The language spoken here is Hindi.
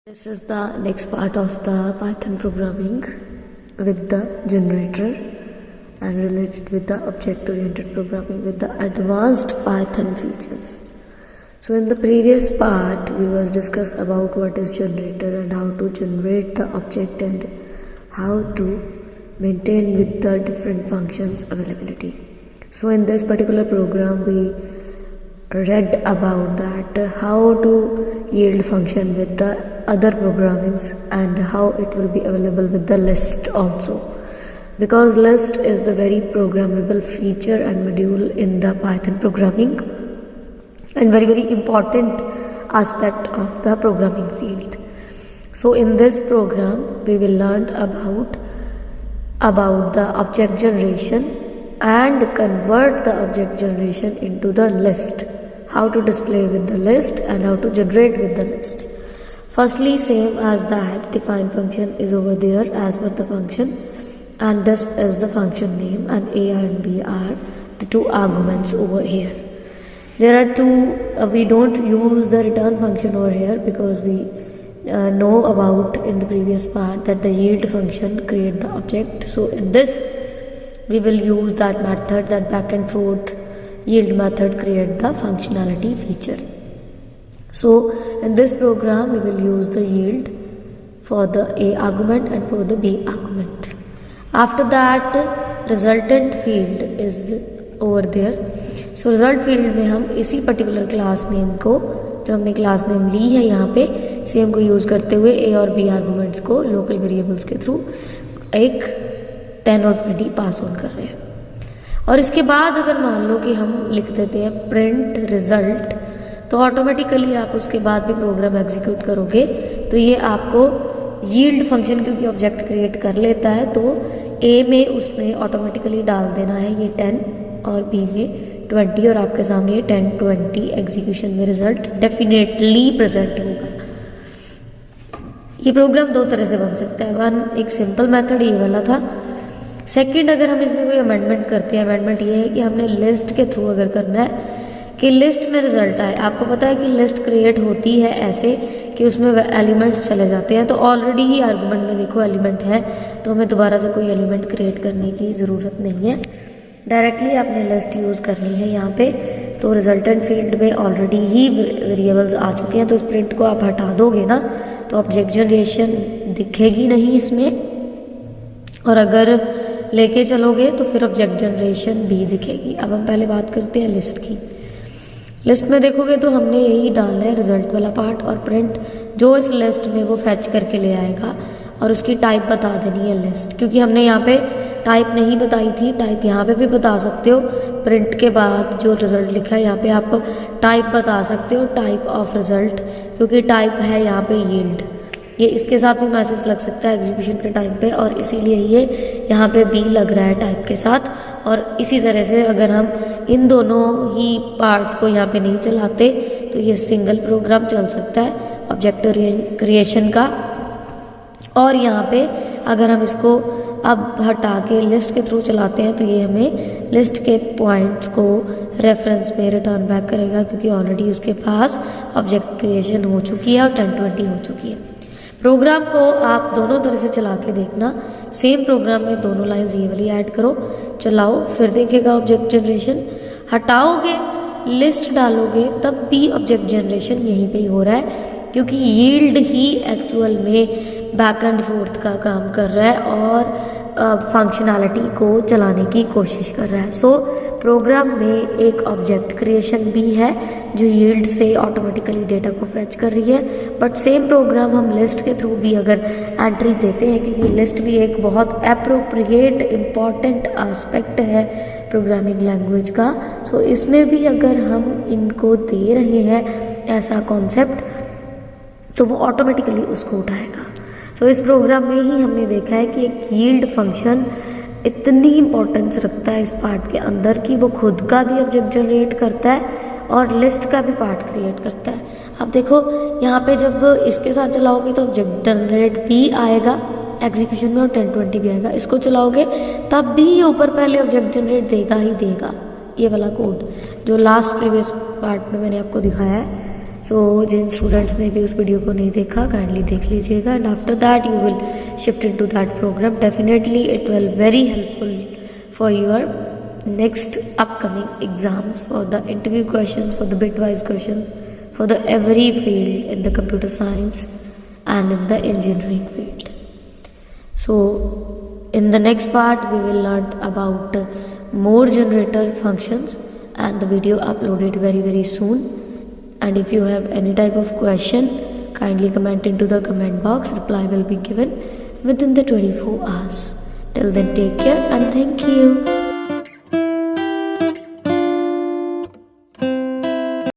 This is the next part of the Python programming with the generator and related with the object-oriented programming with the advanced Python features. So in the previous part we was discuss about what is generator and how to generate the object and how to maintain with the different functions availability. So in this particular program we read about that how to yield function with the other programmings and how it will be available with the list also, because list is the very programmable feature and module in the Python programming and very important aspect of the programming field. So in this program we will learn about the object generation and convert the object generation into the list, how to display with the list and how to generate with the list. Firstly, same as that, define function is over there as per the function, and this is the function name, and a and b are the two arguments over here. There are two, we don't use the return function over here because we know about in the previous part that the yield function create the object. So in this we will use that method, that back and forth yield method create the functionality feature. So in this program we will use the yield for the a argument and for the b argument. After that resultant field is over there. So result field में हम इसी particular class name को, जो हमने class name ली है यहाँ पे, सेम को यूज़ करते हुए a और b arguments को local variables के थ्रू एक 10 और 20 पास ऑन कर रहे हैं. और इसके बाद अगर मान लो कि हम लिख देते हैं प्रिंट रिजल्ट, तो ऑटोमेटिकली आप उसके बाद भी प्रोग्राम एग्जीक्यूट करोगे तो ये आपको यील्ड फंक्शन क्योंकि ऑब्जेक्ट क्रिएट कर लेता है तो ए में उसने ऑटोमेटिकली डाल देना है ये 10 और बी में 20 और आपके सामने ये 10 20 एग्जीक्यूशन में रिजल्ट डेफिनेटली प्रेजेंट होगा. ये प्रोग्राम दो तरह से बन सकता है. वन, एक सिंपल मेथड ये वाला था. सेकंड, अगर हम इसमें कोई अमेंडमेंट करते हैं, अमेंडमेंट ये है कि हमने लिस्ट के थ्रू अगर करना है कि लिस्ट में रिजल्ट आए. आपको पता है कि लिस्ट क्रिएट होती है ऐसे कि उसमें एलिमेंट्स चले जाते हैं, तो ऑलरेडी ही आर्गुमेंट में देखो एलिमेंट है तो हमें दोबारा से कोई एलिमेंट क्रिएट करने की ज़रूरत नहीं है, डायरेक्टली आपने लिस्ट यूज़ करनी है यहाँ पे. तो रिजल्टेंट फील्ड में ऑलरेडी ही वेरिएबल्स आ चुके हैं, तो इस प्रिंट को आप हटा दोगे ना तो ऑब्जेक्ट जनरेशन दिखेगी नहीं इसमें, और अगर लेके चलोगे तो फिर ऑब्जेक्ट जनरेशन भी दिखेगी. अब हम पहले बात करते हैं लिस्ट की. लिस्ट में देखोगे तो हमने यही डालना है रिजल्ट वाला पार्ट, और प्रिंट जो इस लिस्ट में वो फैच करके ले आएगा और उसकी टाइप बता देनी है लिस्ट, क्योंकि हमने यहाँ पे टाइप नहीं बताई थी. टाइप यहाँ पे भी बता सकते हो, प्रिंट के बाद जो रिजल्ट लिखा है यहाँ पे आप टाइप बता सकते हो, टाइप ऑफ रिजल्ट, क्योंकि टाइप है यहाँ पे यील्ड. ये इसके साथ भी मैसेज लग सकता है एग्जीक्यूशन के टाइम पे, और इसीलिए ये यहाँ पे बी लग रहा है टाइप के साथ. और इसी तरह से अगर हम इन दोनों ही पार्ट्स को यहाँ पे नहीं चलाते तो ये सिंगल प्रोग्राम चल सकता है ऑब्जेक्ट क्रिएशन का. और यहाँ पे अगर हम इसको अब हटा के लिस्ट के थ्रू चलाते हैं तो ये हमें लिस्ट के पॉइंट्स को रेफरेंस में रिटर्न बैक करेगा, क्योंकि ऑलरेडी उसके पास ऑब्जेक्ट क्रिएशन हो चुकी है और 10-20 हो चुकी है. प्रोग्राम को आप दोनों तरह से चला के देखना. सेम प्रोग्राम में दोनों लाइंस ये वाली ऐड करो, चलाओ, फिर देखेगा ऑब्जेक्ट जनरेशन. हटाओगे, लिस्ट डालोगे, तब भी ऑब्जेक्ट जनरेशन यहीं पे ही हो रहा है, क्योंकि यील्ड ही एक्चुअल में बैक एंड फोर्थ का काम कर रहा है और फंक्शनैलिटी को चलाने की कोशिश कर रहा है. सो प्रोग्राम में एक ऑब्जेक्ट क्रिएशन भी है जो यील्ड से ऑटोमेटिकली डेटा को फैच कर रही है, बट सेम प्रोग्राम हम लिस्ट के थ्रू भी अगर एंट्री देते हैं, क्योंकि लिस्ट भी एक बहुत एप्रोप्रिएट इम्पॉर्टेंट एस्पेक्ट है प्रोग्रामिंग लैंग्वेज का. सो इसमें भी अगर हम इनको दे रहे हैं ऐसा कॉन्सेप्ट तो वो ऑटोमेटिकली उसको उठाएगा. सो इस प्रोग्राम में ही हमने देखा है कि एक यील्ड फंक्शन इतनी इम्पोर्टेंस रखता है इस पार्ट के अंदर कि वो खुद का भी ऑब्जेक्ट जनरेट करता है और लिस्ट का भी पार्ट क्रिएट करता है. अब देखो यहाँ पे जब इसके साथ चलाओगे तो ऑब्जेक्ट जनरेट भी आएगा एग्जीक्यूशन में और 10-20 भी आएगा. इसको चलाओगे तब भी ये ऊपर पहले ऑब्जेक्ट जनरेट देगा ही देगा. ये वाला कोड जो लास्ट प्रीवियस पार्ट में मैंने आपको दिखाया है सो जिन स्टूडेंट्स ने भी उस वीडियो को नहीं देखा काइंडली देख लीजिएगा, and after that you will shift in to that programme. Definitely it will very helpful for your next upcoming exams, for the interview questions, for the bitwise questions, for the every field in the computer science and in the engineering field. So in the next part we will learn about more generator functions, and the video uploaded very soon. And if you have any type of question, kindly comment into the comment box. Reply will be given within the 24 hours. Till then, take care and thank you.